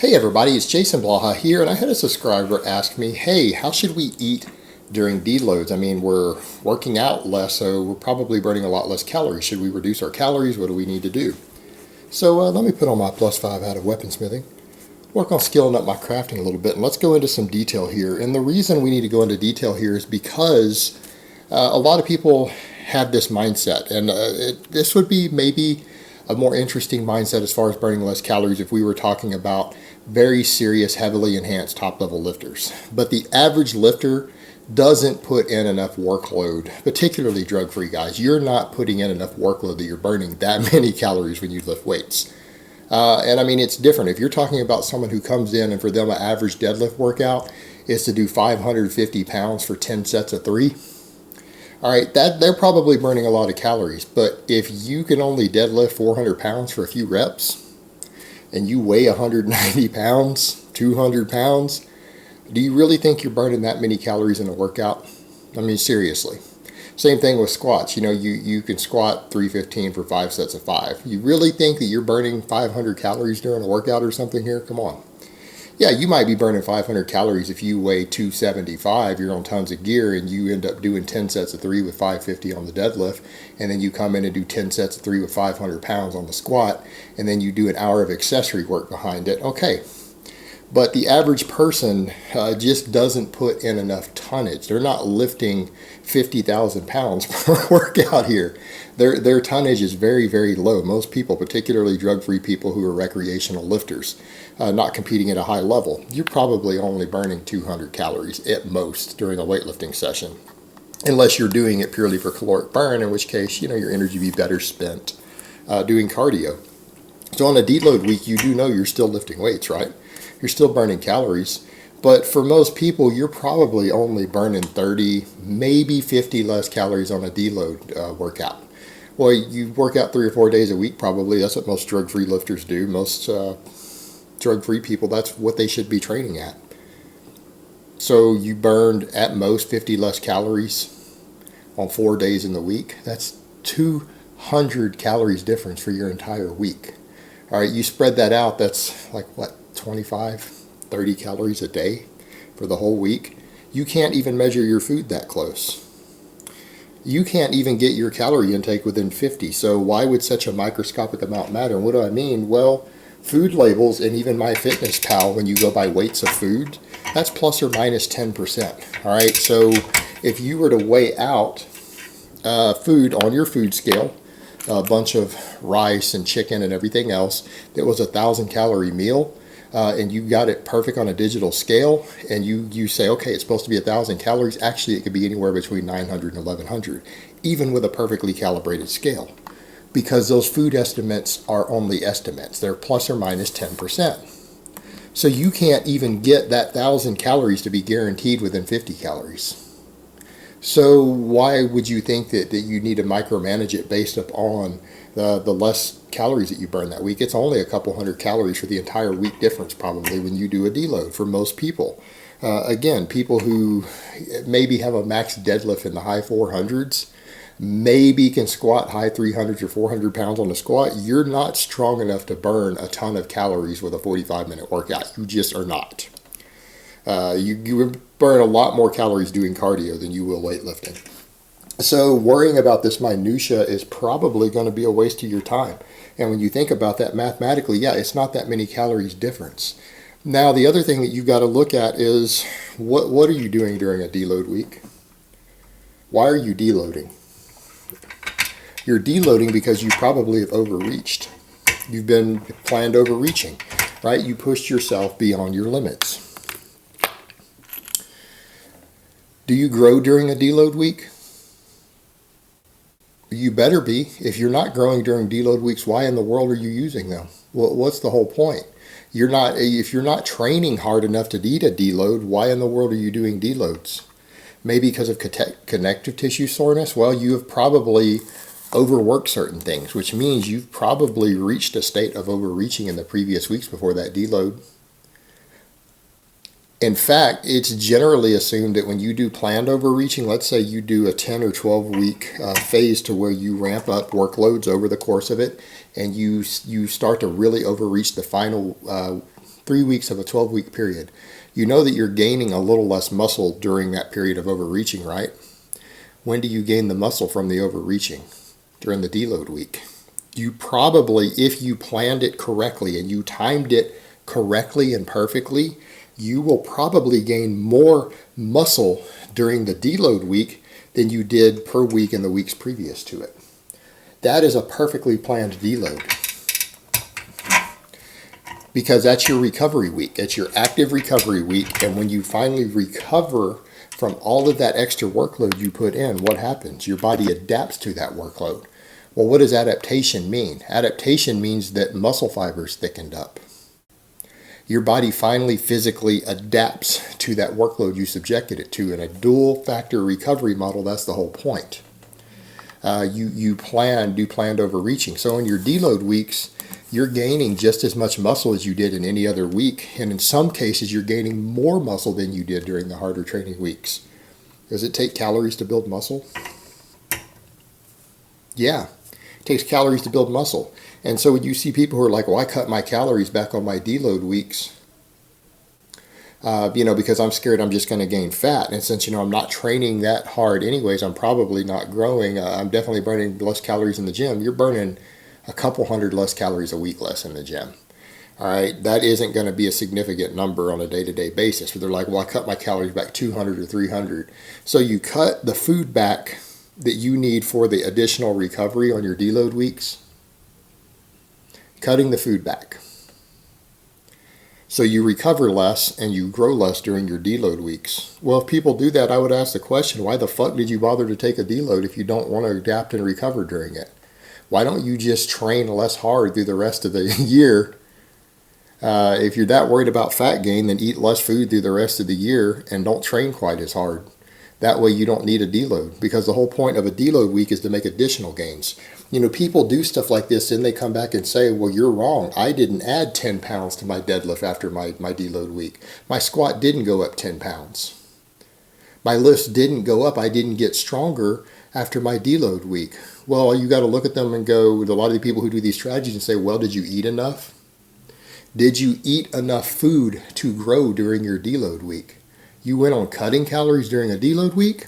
Hey everybody, it's Jason Blaha here, and I had a subscriber ask me, hey, how should we eat during deloads? I mean, we're working out less, so we're probably burning a lot less calories. Should we reduce our calories? What do we need to do? So let me put on my +5 out of weaponsmithing, work on skilling up my crafting a little bit, and let's go into some detail here. And the reason we need to go into detail here is because a lot of people have this mindset, and this would be maybe a more interesting mindset as far as burning less calories if we were talking about very serious, heavily enhanced top-level lifters. But the average lifter doesn't put in enough workload, particularly drug-free guys. You're not putting in enough workload that you're burning that many calories when you lift weights. And I mean, it's different. If you're talking about someone who comes in and for them an average deadlift workout is to do 550 pounds for 10 sets of 3, all right, they're probably burning a lot of calories. But if you can only deadlift 400 pounds for a few reps and you weigh 190 pounds, 200 pounds, do you really think you're burning that many calories in a workout? I mean, seriously. Same thing with squats. You know, you can squat 315 for 5 sets of 5. You really think that you're burning 500 calories during a workout or something here? Come on. Yeah, you might be burning 500 calories if you weigh 275, you're on tons of gear, and you end up doing 10 sets of 3 with 550 on the deadlift, and then you come in and do 10 sets of 3 with 500 pounds on the squat, and then you do an hour of accessory work behind it. Okay. But the average person just doesn't put in enough tonnage. They're not lifting 50,000 pounds per workout here. Their tonnage is very, very low. Most people, particularly drug-free people who are recreational lifters, not competing at a high level, you're probably only burning 200 calories at most during a weightlifting session. Unless you're doing it purely for caloric burn, in which case, you know, your energy would be better spent doing cardio. So on a deload week, you do know you're still lifting weights, right? You're still burning calories, but for most people, you're probably only burning 30, maybe 50 less calories on a deload workout. Well, you work out 3 or 4 days a week probably. That's what most drug-free lifters do. Most drug-free people, that's what they should be training at. So you burned at most 50 less calories on 4 days in the week. That's 200 calories difference for your entire week. All right, you spread that out, that's like what, 25, 30 calories a day for the whole week. You can't even measure your food that close. You can't even get your calorie intake within 50. So why would such a microscopic amount matter? And what do I mean? Well, food labels and even MyFitnessPal, when you go by weights of food, that's plus or minus 10%. All right, so if you were to weigh out food on your food scale, a bunch of rice and chicken and everything else, that was a 1,000-calorie meal, and you got it perfect on a digital scale, and you say, okay, it's supposed to be 1,000 calories. Actually, it could be anywhere between 900 and 1,100, even with a perfectly calibrated scale, because those food estimates are only estimates. They're plus or minus 10%. So you can't even get that 1,000 calories to be guaranteed within 50 calories. So why would you think that you need to micromanage it based upon the less calories that you burn that week? It's only a couple hundred calories for the entire week difference probably when you do a deload for most people. Again, people who maybe have a max deadlift in the high 400s, maybe can squat high 300s or 400 pounds on a squat, you're not strong enough to burn a ton of calories with a 45-minute workout. You just are not. You would burn a lot more calories doing cardio than you will weightlifting. So worrying about this minutia is probably going to be a waste of your time. And when you think about that mathematically, yeah, it's not that many calories difference. Now, the other thing that you've got to look at is what are you doing during a deload week? Why are you deloading? You're deloading because you probably have overreached. You've been planned overreaching, right? You pushed yourself beyond your limits. Do you grow during a deload week? You better be. If you're not growing during deload weeks, why in the world are you using them? Well, what's the whole point? If you're not training hard enough to need a deload, why in the world are you doing deloads? Maybe because of connective tissue soreness? Well, you have probably overworked certain things, which means you've probably reached a state of overreaching in the previous weeks before that deload. In fact, it's generally assumed that when you do planned overreaching, let's say you do a 10 or 12 week phase to where you ramp up workloads over the course of it, and you start to really overreach the final 3 weeks of a 12-week period. You know that you're gaining a little less muscle during that period of overreaching, right? When do you gain the muscle from the overreaching? During the deload week. You probably, if you planned it correctly and you timed it correctly and perfectly, you will probably gain more muscle during the deload week than you did per week in the weeks previous to it. That is a perfectly planned deload. Because that's your recovery week. It's your active recovery week. And when you finally recover from all of that extra workload you put in, what happens? Your body adapts to that workload. Well, what does adaptation mean? Adaptation means that muscle fibers thickened up. Your body finally physically adapts to that workload you subjected it to. In a dual factor recovery model, that's the whole point. You planned overreaching. So in your deload weeks, you're gaining just as much muscle as you did in any other week. And in some cases, you're gaining more muscle than you did during the harder training weeks. Does it take calories to build muscle? Yeah, it takes calories to build muscle. And so when you see people who are like, well, I cut my calories back on my deload weeks, because I'm scared I'm just going to gain fat. And since, I'm not training that hard anyways, I'm probably not growing. I'm definitely burning less calories in the gym. You're burning a couple hundred less calories a week less in the gym. All right, that isn't going to be a significant number on a day-to-day basis. Where they're like, well, I cut my calories back 200 or 300. So you cut the food back that you need for the additional recovery on your deload weeks. Cutting the food back. So you recover less and you grow less during your deload weeks. Well, if people do that, I would ask the question, why the fuck did you bother to take a deload if you don't want to adapt and recover during it? Why don't you just train less hard through the rest of the year? If you're that worried about fat gain, then eat less food through the rest of the year and don't train quite as hard. That way you don't need a deload, because the whole point of a deload week is to make additional gains. People do stuff like this and they come back and say, well, you're wrong. I didn't add 10 pounds to my deadlift after my deload week. My squat didn't go up 10 pounds. My lifts didn't go up. I didn't get stronger after my deload week. Well, you got to look at them and go, with a lot of the people who do these strategies, and say, well, did you eat enough? Did you eat enough food to grow during your deload week? You went on cutting calories during a deload week,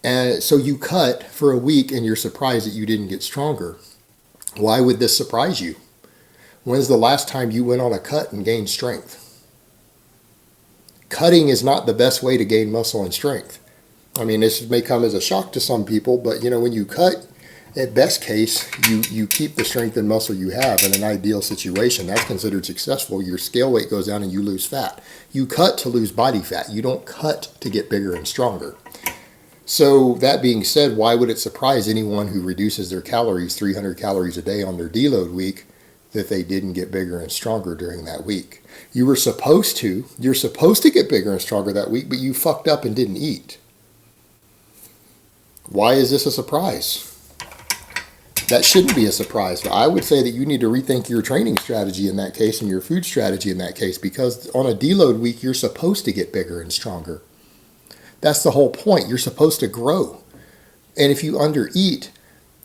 and so you cut for a week and you're surprised that you didn't get stronger. Why would this surprise you? When's the last time you went on a cut and gained strength? Cutting is not the best way to gain muscle and strength. I mean, this may come as a shock to some people, but when you cut, at best case, you keep the strength and muscle you have in an ideal situation. That's considered successful. Your scale weight goes down and you lose fat. You cut to lose body fat. You don't cut to get bigger and stronger. So that being said, why would it surprise anyone who reduces their calories 300 calories a day on their deload week that they didn't get bigger and stronger during that week? You're supposed to get bigger and stronger that week, but you fucked up and didn't eat. Why is this a surprise? That shouldn't be a surprise. But I would say that you need to rethink your training strategy in that case and your food strategy in that case, because on a deload week, you're supposed to get bigger and stronger. That's the whole point. You're supposed to grow. And if you undereat,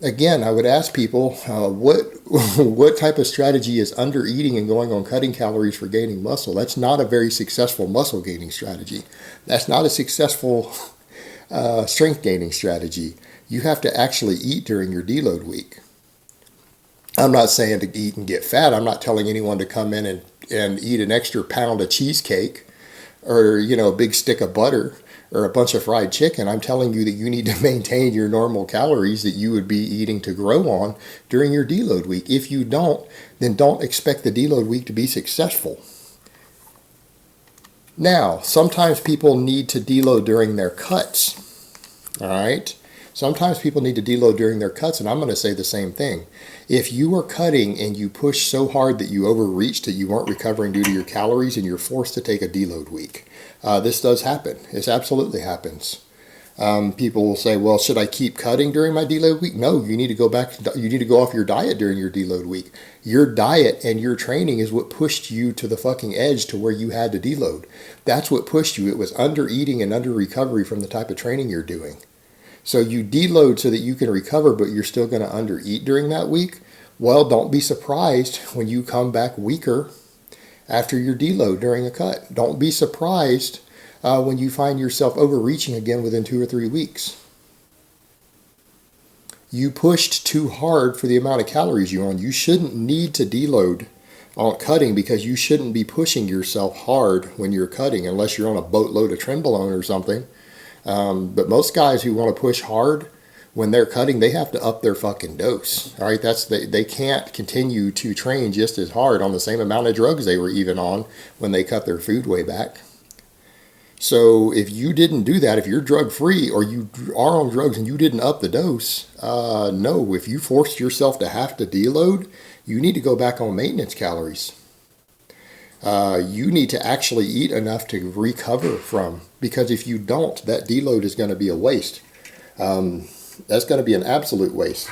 again, I would ask people, what type of strategy is undereating and going on cutting calories for gaining muscle? That's not a very successful muscle gaining strategy. That's not a successful strength gaining strategy. You have to actually eat during your deload week. I'm not saying to eat and get fat. I'm not telling anyone to come in and eat an extra pound of cheesecake or, a big stick of butter or a bunch of fried chicken. I'm telling you that you need to maintain your normal calories that you would be eating to grow on during your deload week. If you don't, then don't expect the deload week to be successful. Now, sometimes people need to deload during their cuts. All right? Sometimes people need to deload during their cuts, and I'm going to say the same thing. If you are cutting and you push so hard that you overreach, that you weren't recovering due to your calories, and you're forced to take a deload week. This does happen. This absolutely happens. People will say, well, should I keep cutting during my deload week? No, you need to go back. You need to go off your diet during your deload week. Your diet and your training is what pushed you to the fucking edge to where you had to deload. That's what pushed you. It was under eating and under recovery from the type of training you're doing. So you deload so that you can recover, but you're still going to undereat during that week. Well, don't be surprised when you come back weaker after your deload during a cut. Don't be surprised when you find yourself overreaching again within 2 or 3 weeks. You pushed too hard for the amount of calories you're on. You shouldn't need to deload on cutting because you shouldn't be pushing yourself hard when you're cutting unless you're on a boatload of trenbolone or something. But most guys who want to push hard when they're cutting, they have to up their fucking dose. All right, they can't continue to train just as hard on the same amount of drugs they were even on when they cut their food way back. So if you didn't do that, if you're drug free or you are on drugs and you didn't up the dose, no, if you forced yourself to have to deload, you need to go back on maintenance calories. You need to actually eat enough to recover from, because if you don't, that deload is going to be a waste. That's going to be an absolute waste.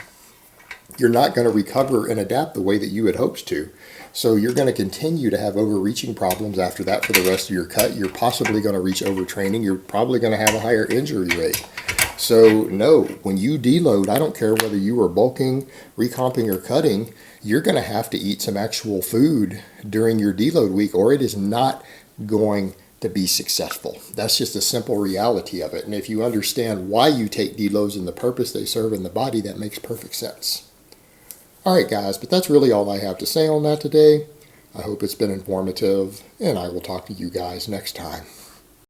You're not going to recover and adapt the way that you had hoped to. So you're going to continue to have overreaching problems after that for the rest of your cut. You're possibly going to reach overtraining. You're probably going to have a higher injury rate. So no, when you deload, I don't care whether you are bulking, recomping, or cutting, you're going to have to eat some actual food during your deload week, or it is not going to be successful. That's just a simple reality of it. And if you understand why you take deloads and the purpose they serve in the body, that makes perfect sense. All right, guys, but that's really all I have to say on that today. I hope it's been informative, and I will talk to you guys next time.